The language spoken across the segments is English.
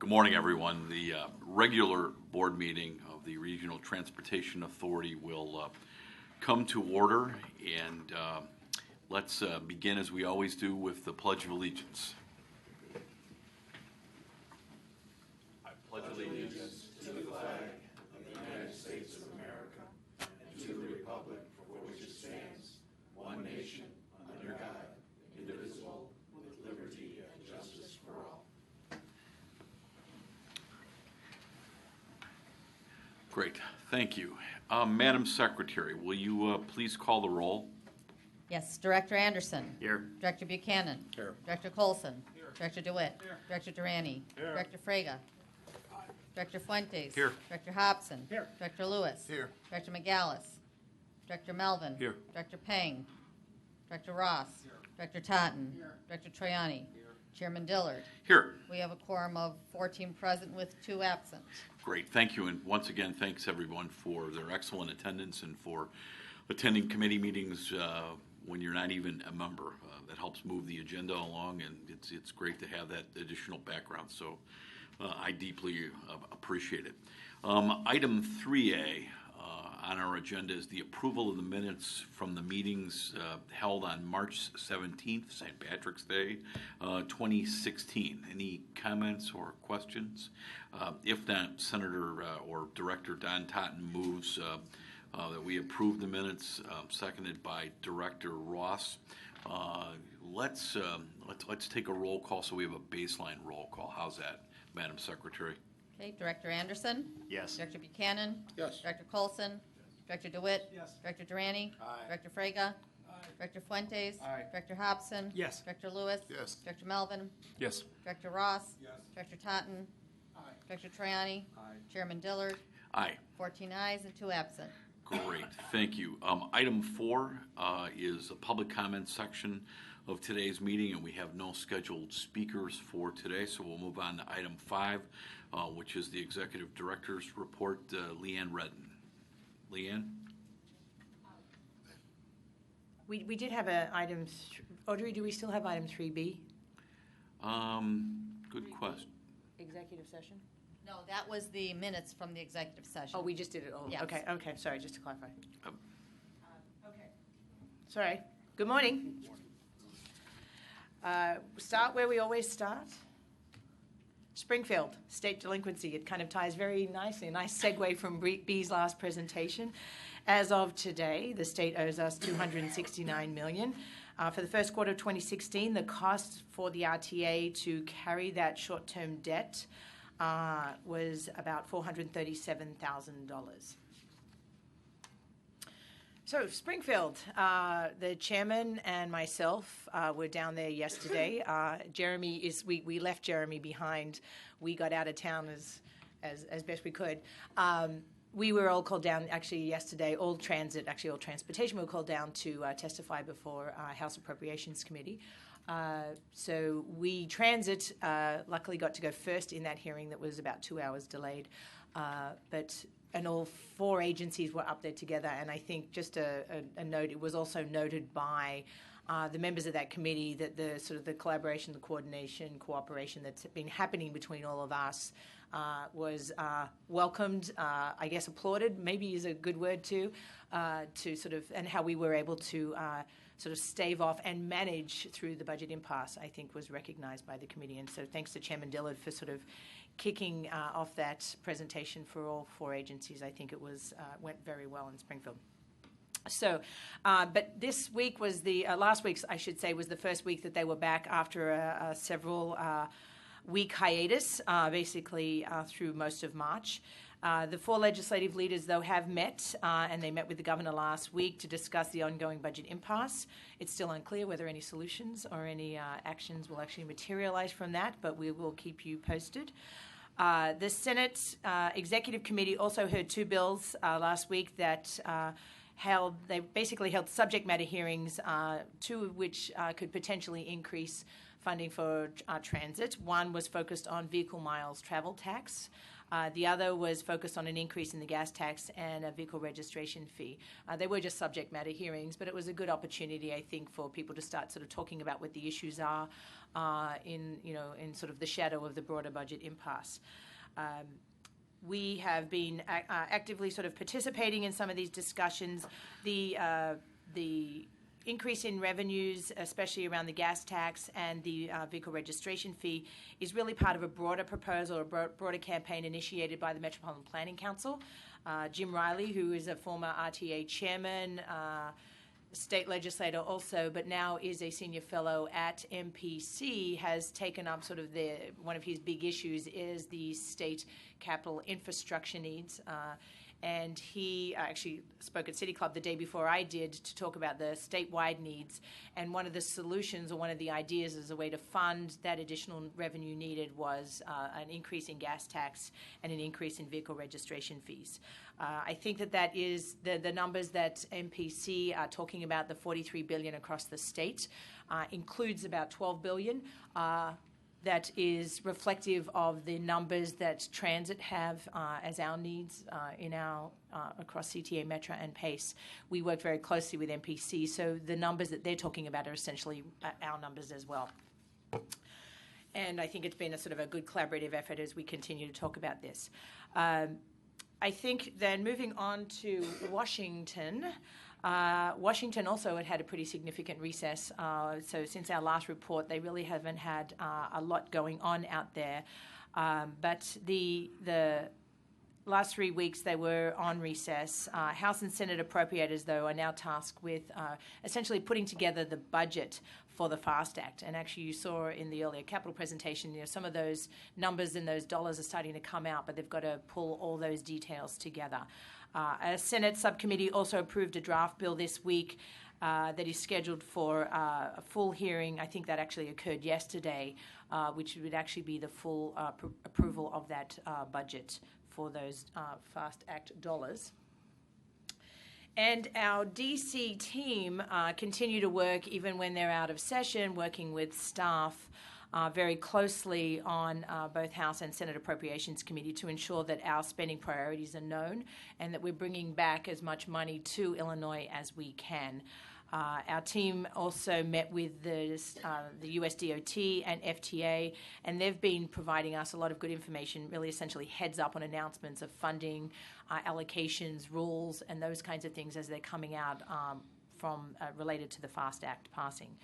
Good morning, everyone. The regular board meeting of the Regional Transportation Authority will come to order, and let's begin as we always do with the Pledge of Allegiance. I pledge allegiance to the flag of the United States of America and to the republic for which it stands, one nation, under God, indivisible, with liberty and justice for all. Great, thank you. Madam Secretary, will you please call the roll? Yes, Director Anderson. Here. Director Buchanan. Here. Director Colson. Here. Director DeWitt. Here. Director Durante. Here. Director Frega. Director Fuentes. Here. Director Hobson. Here. Director Lewis. Here. Director McGallis. Director Melvin. Here. Director Peng. Director Ross. Here. Director Totten. Here. Director Troiani. Here. Chairman Dillard. Here. We have a quorum of 14 present with 2 absent. Great, thank you, and once again, thanks everyone for their excellent attendance and for attending committee meetings when you're not even a member. That helps move the agenda along, and it's great to have that additional background, so I deeply appreciate it. Item 3A on our agenda is the approval of the minutes from the meetings held on March 17th, St. Patrick's Day, 2016. Any comments or questions? If not, Senator or Director Don Totten moves that we approve the minutes, seconded by Director Ross. Let's take a roll call so we have a baseline roll call. How's that, Madam Secretary? Okay, Director Anderson. Yes. Director Buchanan. Yes. Director Colson. Director DeWitt. Yes. Director Durante. Aye. Director Frega. Aye. Director Fuentes. Aye. Director Hobson. Yes. Director Lewis. Yes. Director Melvin. Yes. Director Ross. Yes. Director Totten. Aye. Director Troiani. Aye. Chairman Dillard. Aye. 14 ayes and 2 absent. Great, thank you. Item 4 is a public comment section of today's meeting, and we have no scheduled speakers for today, so we'll move on to item 5, which is the Executive Director's Report. Leanne Redden. Leanne? We did have a item, Audrey, do we still have item 3B? Good question. Executive session? No, that was the minutes from the executive session. Oh, we just did it all. Yes. Okay, sorry, just to clarify. Okay. Sorry. Good morning. Start where we always start. Springfield, state delinquency. It kind of ties very nicely, a nice segue from B's last presentation. As of today, the state owes us $269 million. For the first quarter of 2016, the cost for the RTA to carry that short-term debt was about $437,000. So Springfield, the chairman and myself were down there yesterday. Jeremy we left Jeremy behind. We got out of town as best we could. We were all called down actually yesterday. All transportation were called down to testify before House Appropriations Committee. So we transit luckily got to go first in that hearing that was about 2 hours delayed. And all 4 agencies were up there together. And I think just a note, it was also noted by the members of that committee that the sort of the collaboration, the coordination, cooperation that's been happening between all of us was welcomed, I guess applauded, maybe is a good word too, to sort of, and how we were able to sort of stave off and manage through the budget impasse, I think was recognized by the committee. And so thanks to Chairman Dillard for sort of kicking off that presentation for all 4 agencies. I think it was went very well in Springfield. So, but this week was last week's, I should say, was the first week that they were back after a several week hiatus, basically through most of March. The 4 legislative leaders, though, have met, and they met with the governor last week to discuss the ongoing budget impasse. It's still unclear whether any solutions or any actions will actually materialize from that, but we will keep you posted. The Senate Executive Committee also heard 2 bills last week that they basically held subject matter hearings, 2 of which could potentially increase funding for transit. One was focused on vehicle miles travel tax, The other was focused on an increase in the gas tax and a vehicle registration fee. They were just subject matter hearings, but it was a good opportunity, I think, for people to start sort of talking about what the issues are in sort of the shadow of the broader budget impasse. We have been actively sort of participating in some of these discussions. The increase in revenues, especially around the gas tax and the vehicle registration fee, is really part of a broader proposal, a broader campaign initiated by the Metropolitan Planning Council. Jim Riley, who is a former RTA chairman, state legislator also, but now is a senior fellow at MPC, has taken up sort of one of his big issues is the state capital infrastructure needs. And he actually spoke at City Club the day before I did to talk about the statewide needs. And one of the solutions, or one of the ideas as a way to fund that additional revenue needed, was an increase in gas tax and an increase in vehicle registration fees. I think that is the numbers that MPC are talking about, the $43 billion across the state, includes about $12 billion. That is reflective of the numbers that transit have as our needs in our across CTA, Metro, and PACE. We work very closely with MPC, so the numbers that they're talking about are essentially our numbers as well. And I think it's been a sort of a good collaborative effort as we continue to talk about this. I think then moving on to Washington. Washington also had a pretty significant recess. So since our last report, they really haven't had a lot going on out there. But the last 3 weeks they were on recess. House and Senate appropriators, though, are now tasked with essentially putting together the budget for the FAST Act. And actually you saw in the earlier capital presentation, some of those numbers and those dollars are starting to come out, but they've got to pull all those details together. A Senate subcommittee also approved a draft bill this week that is scheduled for a full hearing. I think that actually occurred yesterday, which would actually be the full approval of that budget for those FAST Act dollars. And our DC team continue to work even when they're out of session, working with staff very closely on both House and Senate Appropriations Committee to ensure that our spending priorities are known and that we're bringing back as much money to Illinois as we can. Our team also met with the US DOT and FTA, and they've been providing us a lot of good information, really essentially heads up on announcements of funding, allocations, rules, and those kinds of things as they're coming out from related to the FAST Act passing.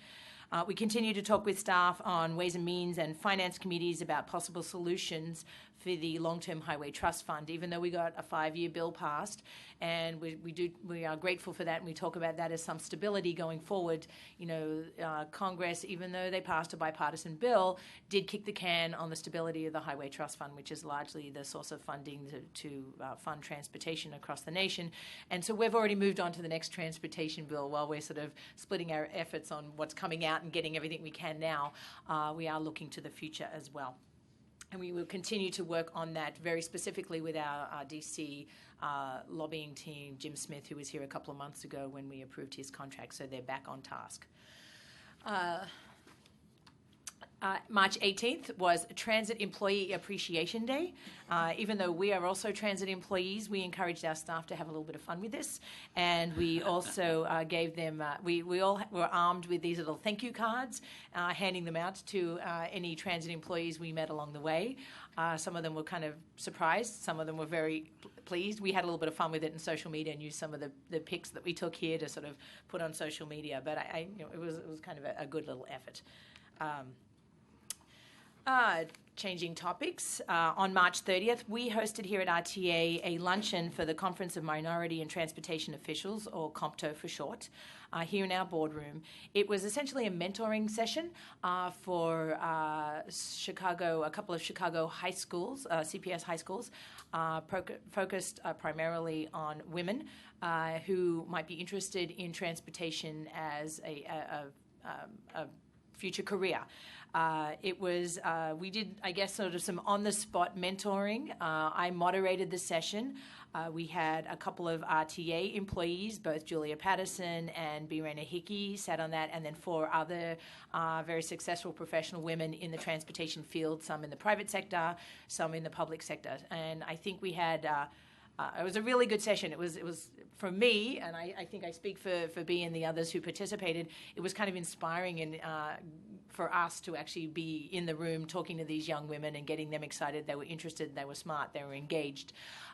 We continue to talk with staff on Ways and Means and Finance committees about possible solutions for the Long-Term Highway Trust Fund, even though we got a 5-year bill passed, and we are grateful for that, and we talk about that as some stability going forward. Congress, even though they passed a bipartisan bill, did kick the can on the stability of the Highway Trust Fund, which is largely the source of funding to fund transportation across the nation. And so we've already moved on to the next transportation bill while we're sort of splitting our efforts on what's coming out and getting everything we can now. We are looking to the future as well. And we will continue to work on that very specifically with our DC lobbying team, Jim Smith, who was here a couple of months ago when we approved his contract, so they're back on task. March 18th was Transit Employee Appreciation Day. Even though we are also transit employees, we encouraged our staff to have a little bit of fun with this. And we also gave them, we all were armed with these little thank you cards, handing them out to any transit employees we met along the way. Some of them were kind of surprised. Some of them were very pleased. We had a little bit of fun with it in social media and used some of the pics that we took here to sort of put on social media. But it was kind of a good little effort. Changing topics, on March 30th, we hosted here at RTA a luncheon for the Conference of Minority and Transportation Officials, or COMPTO for short, here in our boardroom. It was essentially a mentoring session for Chicago, a couple of Chicago high schools, CPS high schools, focused primarily on women who might be interested in transportation as a future career. We did, I guess, sort of some on-the-spot mentoring. I moderated the session. We had a couple of RTA employees, both Julia Patterson and Birena Hickey sat on that, and then 4 other very successful professional women in the transportation field, some in the private sector, some in the public sector. And I think we had, it was a really good session. It was for me, and I think I speak for Bea and the others who participated, it was kind of inspiring and for us to actually be in the room talking to these young women and getting them excited. They were interested, they were smart, they were engaged.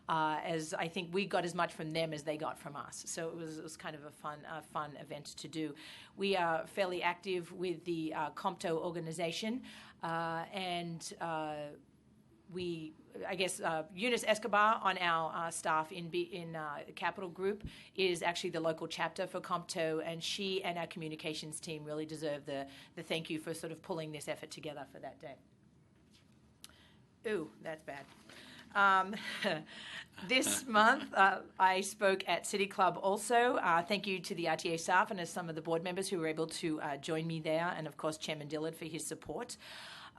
As I think we got as much from them as they got from us. So it was kind of a fun event to do. We are fairly active with the Compto organization, and Eunice Escobar on our staff in Capital Group is actually the local chapter for Compto, and she and our communications team really deserve the thank you for sort of pulling this effort together for that day. Ooh, that's bad. This month, I spoke at City Club also. Thank you to the RTA staff and some of the board members who were able to join me there, and of course Chairman Dillard for his support.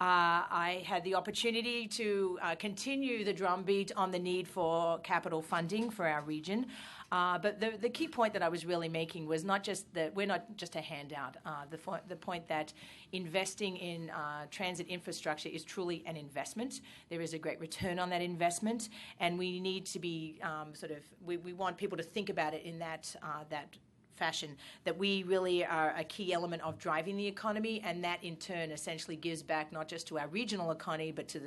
I had the opportunity to continue the drumbeat on the need for capital funding for our region. But the key point that I was really making was not just that we're not just a handout. The point that investing in transit infrastructure is truly an investment. There is a great return on that investment, and we need to be we want people to think about it in that fashion, that we really are a key element of driving the economy, and that in turn essentially gives back not just to our regional economy, but to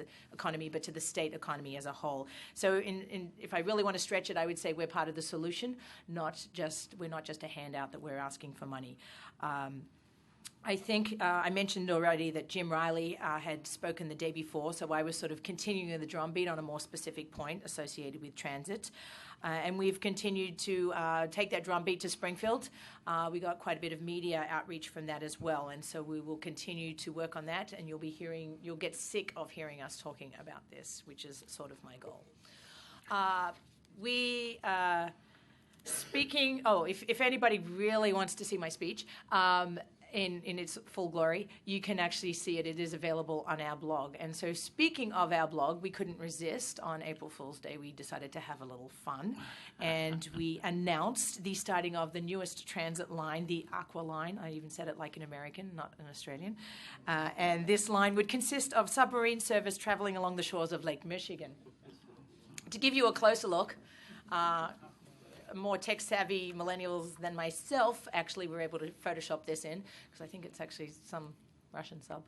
the state economy as a whole. So if I really want to stretch it, I would say we're part of the solution, we're not just a handout that we're asking for money. I think I mentioned already that Jim Riley had spoken the day before, so I was sort of continuing the drumbeat on a more specific point associated with transit. And we've continued to take that drumbeat to Springfield. We got quite a bit of media outreach from that as well, and so we will continue to work on that, and you'll get sick of hearing us talking about this, which is sort of my goal. If anybody really wants to see my speech, in its full glory, you can actually see it. It is available on our blog. And so speaking of our blog, we couldn't resist. On April Fool's Day, we decided to have a little fun. And we announced the starting of the newest transit line, the Aqua Line. I even said it like an American, not an Australian. And this line would consist of submarine service traveling along the shores of Lake Michigan. To give you a closer look, more tech-savvy millennials than myself actually were able to Photoshop this in, because I think it's actually some Russian sub.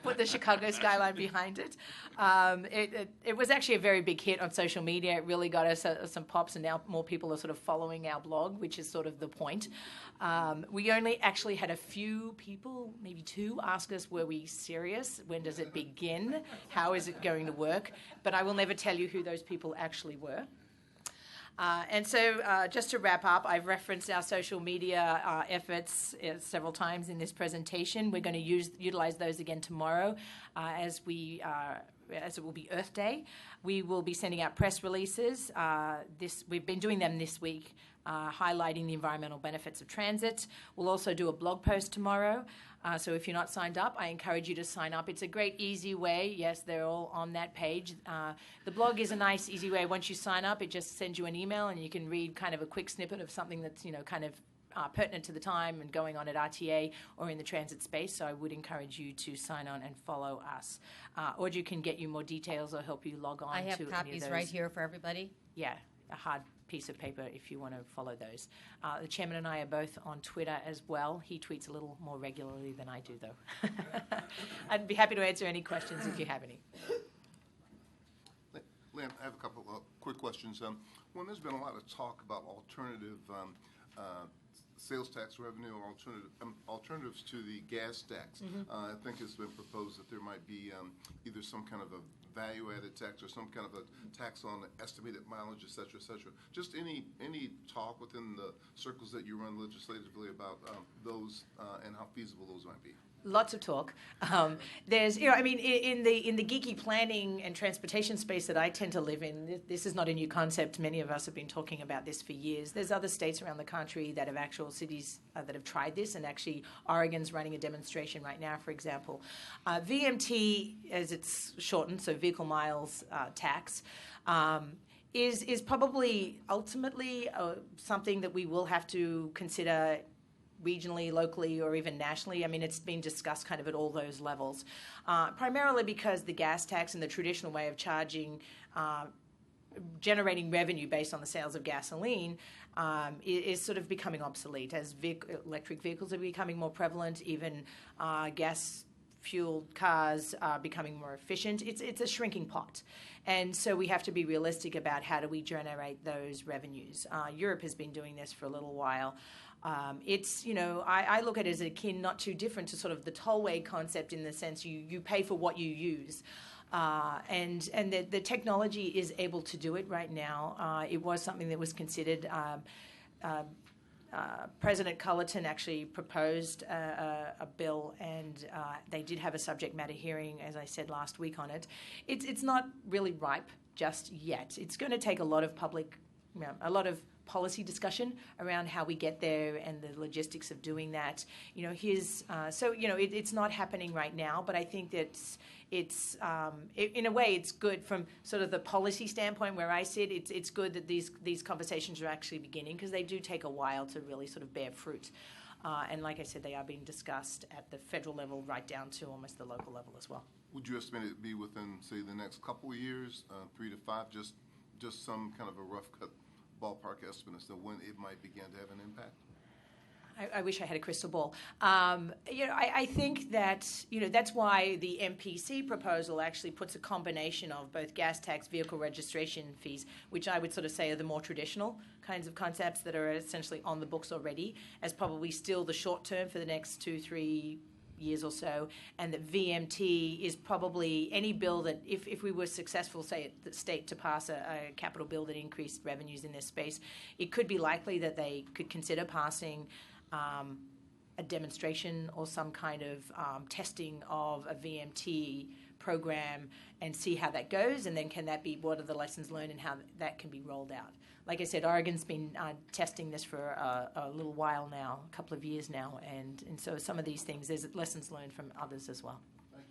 Put the Chicago skyline behind it. It was actually a very big hit on social media. It really got us some pops, and now more people are sort of following our blog, which is sort of the point. We only actually had a few people, maybe 2, ask us, were we serious? When does it begin? How is it going to work? But I will never tell you who those people actually were. And so just to wrap up, I've referenced our social media efforts several times in this presentation. We're going to utilize those again tomorrow as it will be Earth Day. We will be sending out press releases. We've been doing them this week, highlighting the environmental benefits of transit. We'll also do a blog post tomorrow. So if you're not signed up, I encourage you to sign up. It's a great, easy way. Yes, they're all on that page. The blog is a nice, easy way. Once you sign up, it just sends you an email, and you can read kind of a quick snippet of something that's, kind of pertinent to the time and going on at RTA or in the transit space. So I would encourage you to sign on and follow us. Audrey can get you more details or help you log on to any of those. I have copies right here for everybody. Yeah, a hard piece of paper if you want to follow those. The chairman and I are both on Twitter as well. He tweets a little more regularly than I do, though. I'd be happy to answer any questions if you have any. Lynn, I have a couple of quick questions. One, there's been a lot of talk about alternative sales tax revenue or alternatives to the gas tax. I think it's been proposed that there might be either some kind of a value-added tax or some kind of a tax on estimated mileage, et cetera, et cetera. Just any talk within the circles that you run legislatively about those and how feasible those might be? Lots of talk. There's, you know, I mean, in the geeky planning and transportation space that I tend to live in, this is not a new concept. Many of us have been talking about this for years. There's other states around the country that have actual cities that have tried this, and actually Oregon's running a demonstration right now, for example. VMT, as it's shortened, so vehicle miles tax, is probably ultimately something that we will have to consider regionally, locally, or even nationally. I mean, it's been discussed kind of at all those levels, primarily because the gas tax and the traditional way of charging, generating revenue based on the sales of gasoline is sort of becoming obsolete as electric vehicles are becoming more prevalent, even gas-fueled cars are becoming more efficient. It's a shrinking pot. And so we have to be realistic about how do we generate those revenues. Europe has been doing this for a little while. It's, you know, I look at it as akin, not too different to sort of the tollway concept in the sense you pay for what you use. And the technology is able to do it right now. It was something that was considered. President Cullerton actually proposed a bill, and they did have a subject matter hearing, as I said, last week on it. It's not really ripe just yet. It's going to take a lot of a lot of policy discussion around how we get there and the logistics of doing that. You know, it's not happening right now, but I think that it's in a way it's good from sort of the policy standpoint where I sit. It's good that these conversations are actually beginning, because they do take a while to really sort of bear fruit. And like I said, they are being discussed at the federal level right down to almost the local level as well. Would you estimate it to be within, say, the next couple of years, 3 to 5, just some kind of a rough cut ballpark estimate as to when it might begin to have an impact? I wish I had a crystal ball. You know, I think that, you know, that's why the MPC proposal actually puts a combination of both gas tax, vehicle registration fees, which I would sort of say are the more traditional kinds of concepts that are essentially on the books already, as probably still the short term for the next 2-3 years or so, and that VMT is probably any bill that, if we were successful, say, at the state to pass a capital bill that increased revenues in this space, it could be likely that they could consider passing a demonstration or some kind of testing of a VMT program and see how that goes, and then what are the lessons learned and how that can be rolled out. Like I said, Oregon's been testing this for a little while now, a couple of years now, and so some of these things, there's lessons learned from others as well. Thank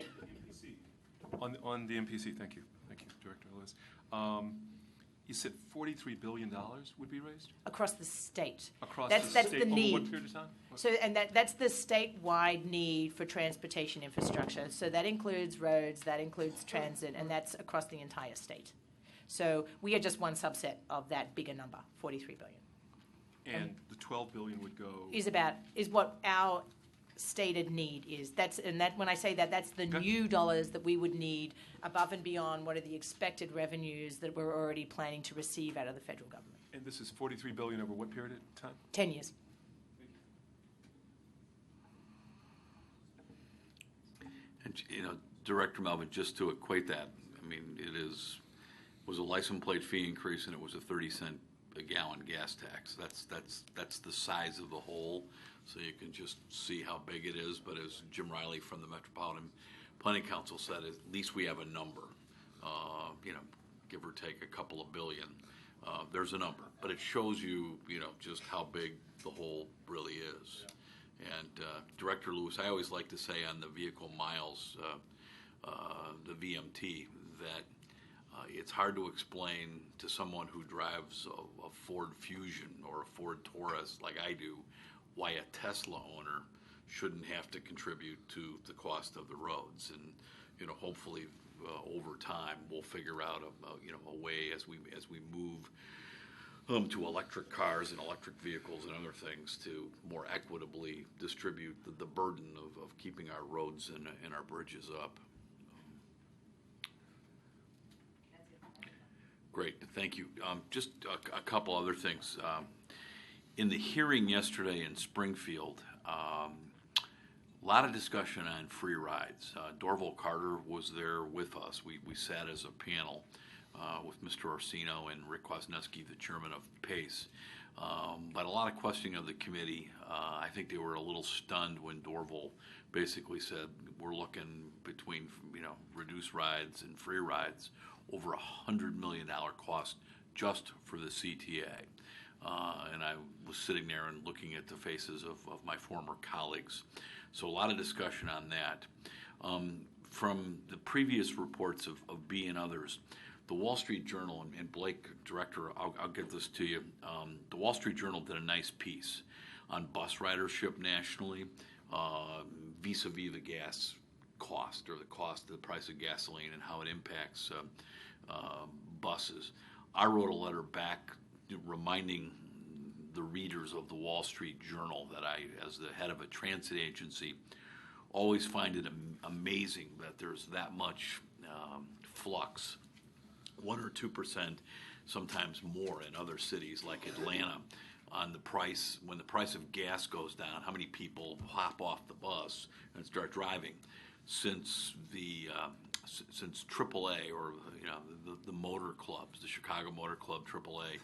you. Question on the MPC. Thank you, Director Lewis. You said $43 billion would be raised Across the state. That's the state need. Over what period of time? So, and that's the statewide need for transportation infrastructure. So that includes roads, that includes transit, and that's across the entire state. So we are just one subset of that bigger number, $43 billion. And the $12 billion would go. Is what our stated need is. When I say that, that's the new dollars that we would need above and beyond what are the expected revenues that we're already planning to receive out of the federal government. And this is $43 billion over what period of time? 10 years. And, you know, Director Melvin, just to equate that, I mean, was a license plate fee increase, and it was a 30-cent a gallon gas tax. That's the size of the whole, so you can just see how big it is. But as Jim Riley from the Metropolitan Planning Council said, at least we have a number. You know, give or take a couple of billion. There's a number, but it shows you, you know, just how big the whole really is. And Director Lewis, I always like to say on the vehicle miles, the VMT, that it's hard to explain to someone who drives a Ford Fusion or a Ford Taurus like I do why a Tesla owner shouldn't have to contribute to the cost of the roads. And, you know, hopefully over time we'll figure out a way as we move to electric cars and electric vehicles and other things to more equitably distribute the burden of keeping our roads and our bridges up. Great, thank you. Just a couple other things. In the hearing yesterday in Springfield, a lot of discussion on free rides. Dorval Carter was there with us. We sat as a panel with Mr. Orsino and Rick Kwasniewski, the chairman of PACE. But a lot of questioning of the committee. I think they were a little stunned when Dorval basically said we're looking between reduced rides and free rides over $100 million cost just for the CTA. And I was sitting there and looking at the faces of my former colleagues. So a lot of discussion on that. From the previous reports of B and others, the Wall Street Journal, and Blake, Director, I'll give this to you. The Wall Street Journal did a nice piece on bus ridership nationally vis-a-vis the gas cost, or the cost of the price of gasoline and how it impacts buses. I wrote a letter back reminding the readers of the Wall Street Journal that I, as the head of a transit agency, always find it amazing that there's that much flux, 1 or 2%, sometimes more in other cities like Atlanta, on the price. When the price of gas goes down, how many people hop off the bus and start driving? Since AAA, or the motor clubs, the Chicago Motor Club AAA,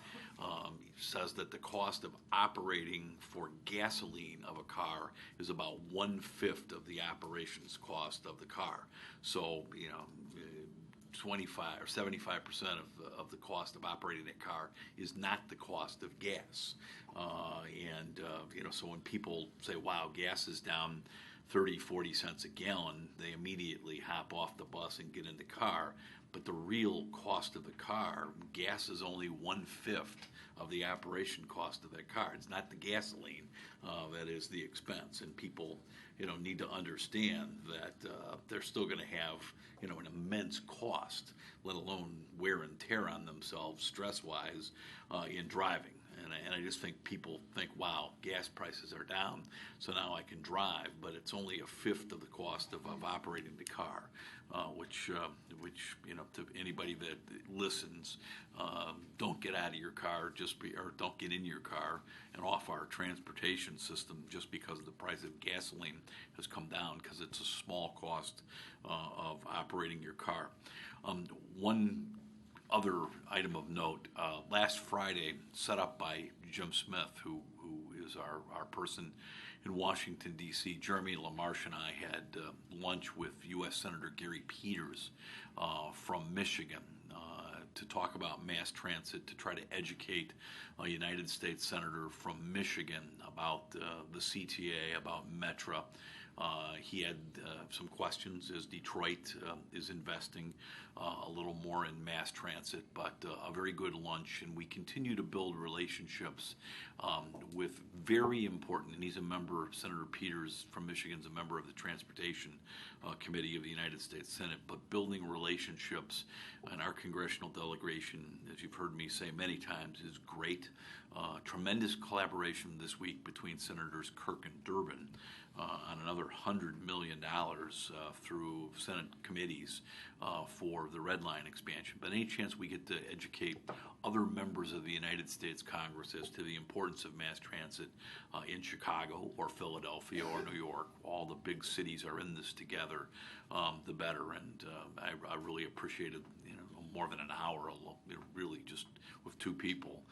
says that the cost of operating for gasoline of a car is about 1/5 of the operations cost of the car. So 25 or 75% of the cost of operating that car is not the cost of gas. So when people say, wow, gas is down 30, 40 cents a gallon, they immediately hop off the bus and get in the car. But the real cost of the car, gas is only 1/5 of the operation cost of that car. It's not the gasoline that is the expense. And people, need to understand that they're still going to have, an immense cost, let alone wear and tear on themselves stress-wise in driving. And I just think people think, wow, gas prices are down, so now I can drive, but it's only 1/5 of the cost of operating the car, which to anybody that listens, don't get out of your car or don't get in your car and off our transportation system just because the price of gasoline has come down, because it's a small cost of operating your car. One other item of note, last Friday, set up by Jim Smith, who is our person in Washington, D.C., Jeremy LaMarche and I had lunch with U.S. Senator Gary Peters from Michigan to talk about mass transit, to try to educate a United States Senator from Michigan about the CTA, about Metra. He had some questions, as Detroit is investing a little more in mass transit, but a very good lunch, and we continue to build relationships with very important, and he's a member, Senator Peters from Michigan is a member of the Transportation Committee of the United States Senate, but building relationships in our congressional delegation, as you've heard me say many times, is great. Tremendous collaboration this week between Senators Kirk and Durbin on another $100 million through Senate committees for the Red Line expansion. But any chance we get to educate other members of the United States Congress as to the importance of mass transit in Chicago or Philadelphia or New York, all the big cities are in this together, the better. And I really appreciated more than an hour, really just with two people,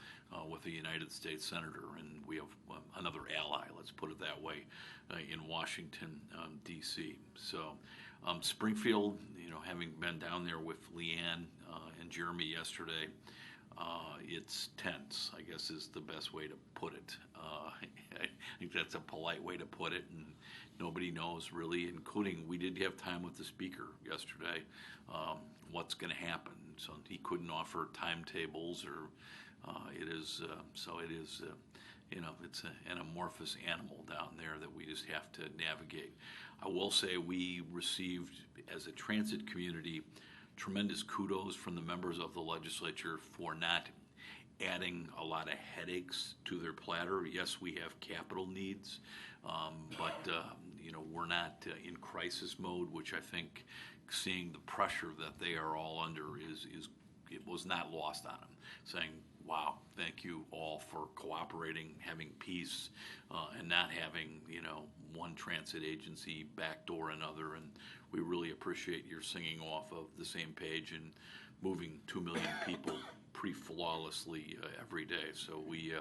with a United States Senator, and we have another ally, let's put it that way, in Washington, D.C. So Springfield, having been down there with Leanne and Jeremy yesterday, it's tense, I guess is the best way to put it. I think that's a polite way to put it, and nobody knows really, including we did have time with the speaker yesterday, what's going to happen. So he couldn't offer timetables, or it's an amorphous animal down there that we just have to navigate. I will say we received, as a transit community, tremendous kudos from the members of the legislature for not adding a lot of headaches to their platter. Yes, we have capital needs, but we're not in crisis mode, which I think, seeing the pressure that they are all under, it was not lost on them, saying, wow, thank you all for cooperating, having peace, and not having, one transit agency backdoor another. And we really appreciate your singing off of the same page and moving 2 million people pretty flawlessly every day. So we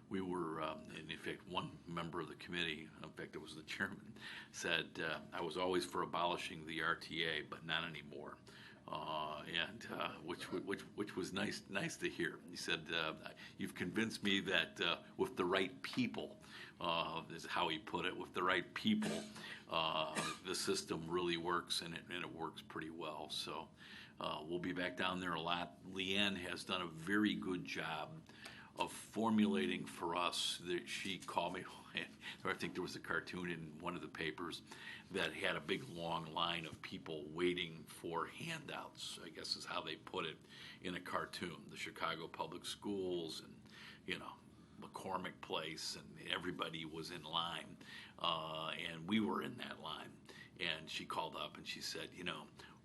we were, and in fact, one member of the committee, in fact, it was the chairman, said, I was always for abolishing the RTA, but not anymore. Which was nice to hear. He said, "You've convinced me that with the right people," is how he put it. With the right people, the system really works, and it works pretty well. So we'll be back down there a lot. Leanne has done a very good job of formulating for us. That she called me. I think there was a cartoon in one of the papers that had a big long line of people waiting for handouts, I guess is how they put it in a cartoon. The Chicago Public Schools and, McCormick Place, and everybody was in line. And we were in that line. And she called up and she said,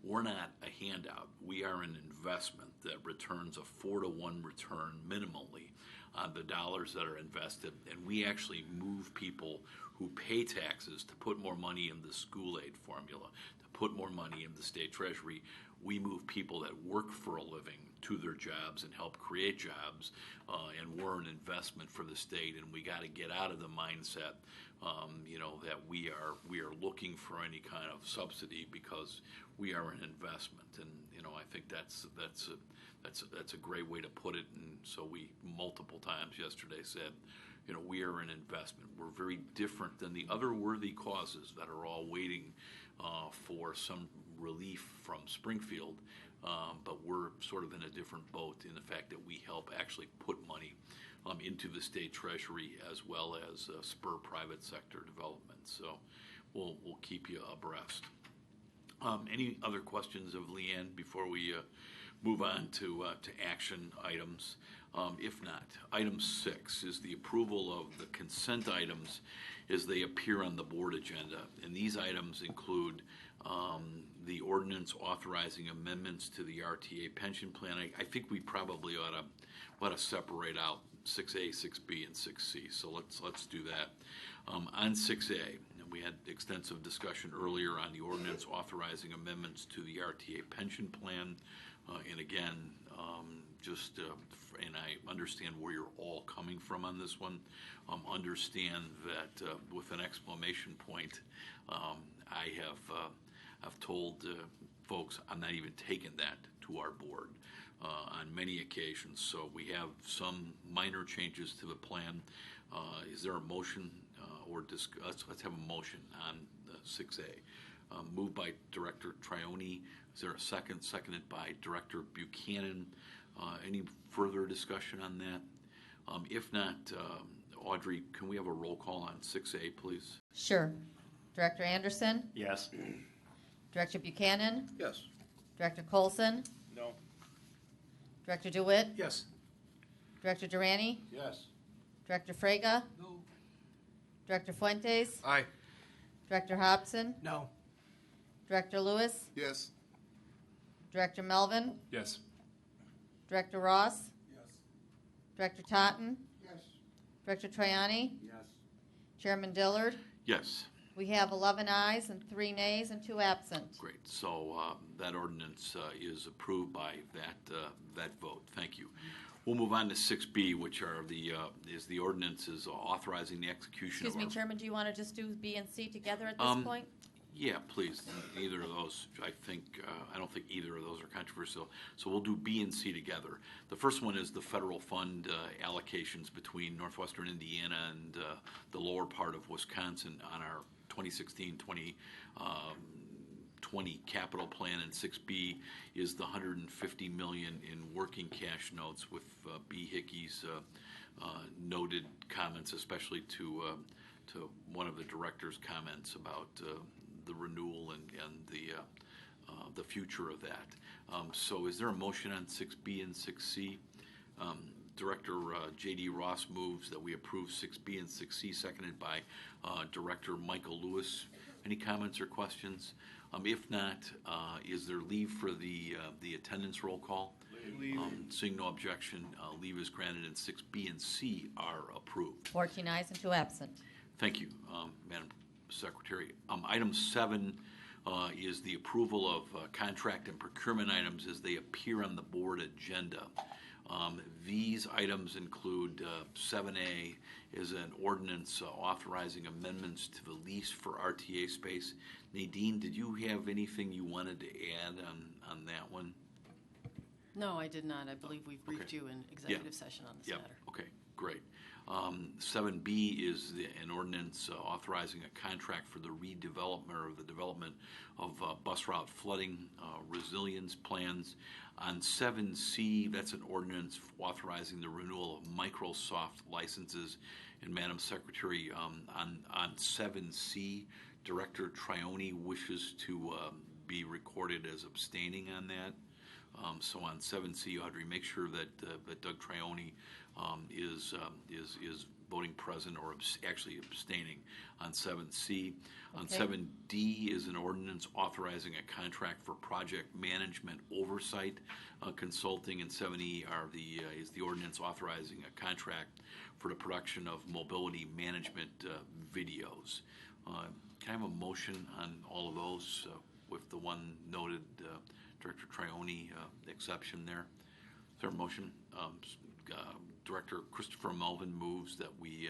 we're not a handout. We are an investment that returns a 4-to-1 return minimally on the dollars that are invested, and we actually move people who pay taxes to put more money in the school aid formula, to put more money in the state treasury. We move people that work for a living to their jobs and help create jobs, and we're an investment for the state, and we got to get out of the mindset, that we are looking for any kind of subsidy because we are an investment, and I think that's a great way to put it. And so we multiple times yesterday said, we are an investment. We're very different than the other worthy causes that are all waiting for some relief from Springfield, but we're sort of in a different boat in the fact that we help actually put money into the state treasury as well as spur private sector development. So we'll keep you abreast. Any other questions of Leanne before we move on to action items? If not, item 6 is the approval of the consent items as they appear on the board agenda. And these items include the ordinance authorizing amendments to the RTA pension plan. I think we probably ought to separate out 6A, 6B, and 6C. So let's do that. On 6A, we had extensive discussion earlier on the ordinance authorizing amendments to the RTA pension plan. And again, and I understand where you're all coming from on this one. Understand that with an exclamation point, I've told folks I'm not even taking that to our board on many occasions. So we have some minor changes to the plan. Is there a motion let's have a motion on 6A. Moved by Director Trione. Is there a second? Seconded by Director Buchanan. Any further discussion on that? If not, Audrey, can we have a roll call on 6A, please? Sure. Director Anderson? Yes. Director Buchanan? Yes. Director Colson? No. Director DeWitt? Yes. Director Durante? Yes. Director Frega? No. Director Fuentes? Aye. Director Hobson? No. Director Lewis? Yes. Director Melvin? Yes. Director Ross? Yes. Director Totten? Yes. Director Triani? Yes. Chairman Dillard? Yes. We have 11 ayes and 3 nays and 2 absent. Great. So that ordinance is approved by that vote. Thank you. We'll move on to 6B, which are is the ordinances authorizing the execution Excuse me, of Chairman, do you want to just do B and C together at this point? Yeah, please. Either of those, I don't think either of those are controversial. So we'll do B and C together. The first one is the federal fund allocations between northwestern Indiana and the lower part of Wisconsin on our 2016-2020 capital plan, and 6B is the $150 million in working cash notes with B. Hickey's noted comments, especially to one of the director's comments about the renewal and the future of that. So is there a motion on 6B and 6C? Director J.D. Ross moves that we approve 6B and 6C, seconded by Director Michael Lewis. Any comments or questions? If not, is there leave for the attendance roll call? Leave. Seeing no objection, leave is granted, and 6B and C are approved. 14 ayes and 2 absent. Thank you, Madam Secretary. Item 7 is the approval of contract and procurement items as they appear on the board agenda. These items include 7A is an ordinance authorizing amendments to the lease for RTA space. Nadine, did you have anything you wanted to add on that one? No, I did not. I believe we've briefed you in executive session on this Yep. matter. Okay, great. 7B is an ordinance authorizing a contract for the redevelopment or the development of bus route flooding resilience plans. On 7C, that's an ordinance authorizing the renewal of Microsoft licenses. And Madam Secretary, on 7C, Director Trione wishes to be recorded as abstaining on that. So on 7C, Audrey, make sure that Doug Trione is voting present or actually abstaining on 7C. On Okay. 7D is an ordinance authorizing a contract for project management oversight consulting, and 7E is the ordinance authorizing a contract for the production of mobility management videos. Can I have a motion on all of those with the one noted Director Trione exception there? Is there a motion? Director Christopher Melvin moves that we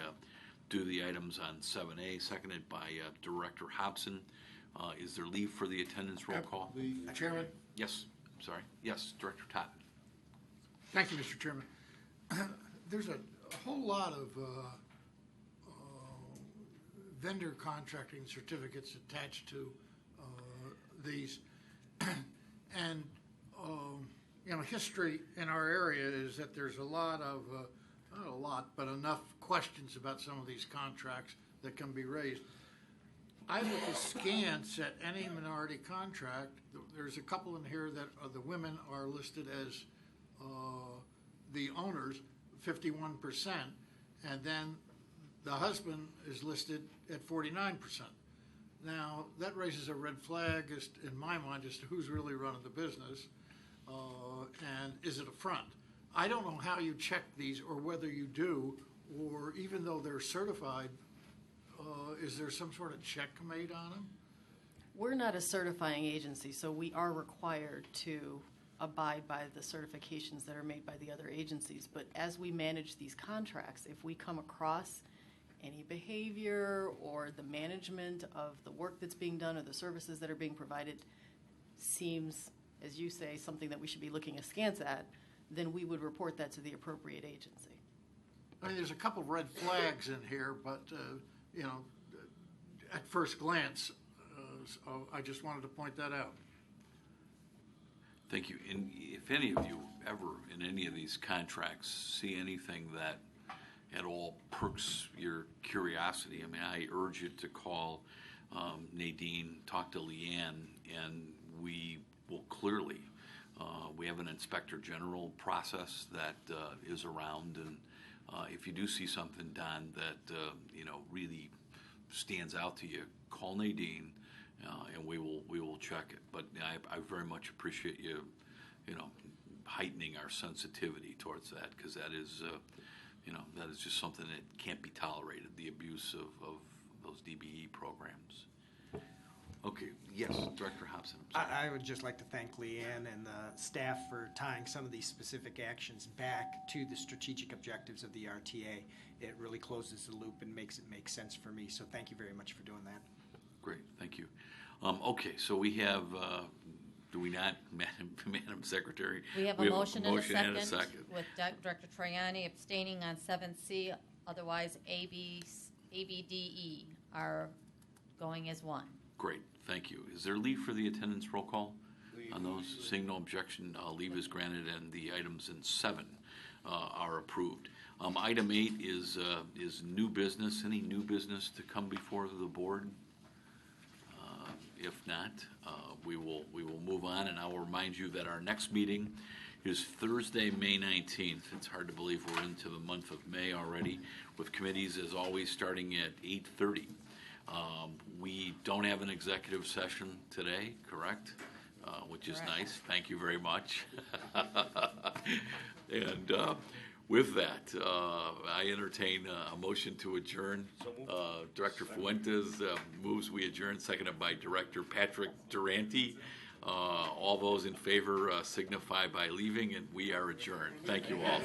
do the items on 7A, seconded by Director Hobson. Is there leave for the attendance roll call? Chairman? Yes, sorry. Yes, Director Todd. Thank you, Mr. Chairman. There's a whole lot of vendor contracting certificates attached to these. And, history in our area is that there's a lot of, not a lot, but enough questions about some of these contracts that can be raised. I look askance at any minority contract. There's a couple in here that the women are listed as the owners, 51%, and then the husband is listed at 49%. Now, that raises a red flag in my mind as to who's really running the business, and is it a front? I don't know how you check these or whether you do, or even though they're certified, is there some sort of check made on them? We're not a certifying agency, so we are required to abide by the certifications that are made by the other agencies. But as we manage these contracts, if we come across any behavior or the management of the work that's being done or the services that are being provided seems, as you say, something that we should be looking askance at, then we would report that to the appropriate agency. I mean, there's a couple of red flags in here, but, at first glance, so I just wanted to point that out. Thank you. And if any of you ever in any of these contracts see anything that at all perks your curiosity, I mean, I urge you to call Nadine, talk to Leanne, and we will clearly, we have an inspector general process that is around, and if you do see something, Don, that really stands out to you, call Nadine, and we will check it. But I very much appreciate you, heightening our sensitivity towards that, because that is, that is just something that can't be tolerated, the abuse of those DBE programs. Okay, yes, Director Hobson. I'm sorry. I would just like to thank Leanne and the staff for tying some of these specific actions back to the strategic objectives of the RTA. It really closes the loop and makes it make sense for me, so thank you very much for doing that. Great, thank you. Okay, so we have, do we not, Madam Secretary? We have a motion and a second second. with Director Triani abstaining on 7C, otherwise A, B, D, E are going as one. Great, thank you. Is there leave for the attendance roll call on those? Seeing no objection, leave is granted, and the items in 7 are approved. Item 8 is new business. Any new business to come before the board? If not, we will move on, and I will remind you that our next meeting is Thursday, May 19th. It's hard to believe we're into the month of May already, with committees, as always, starting at 8:30. We don't have an executive session today, correct? Which is Correct. nice. Thank you very much. And With that, I entertain a motion to adjourn. Director Fuentes moves we adjourn, seconded by Director Patrick Durante. All those in favor signify by leaving, and we are adjourned. Thank you all.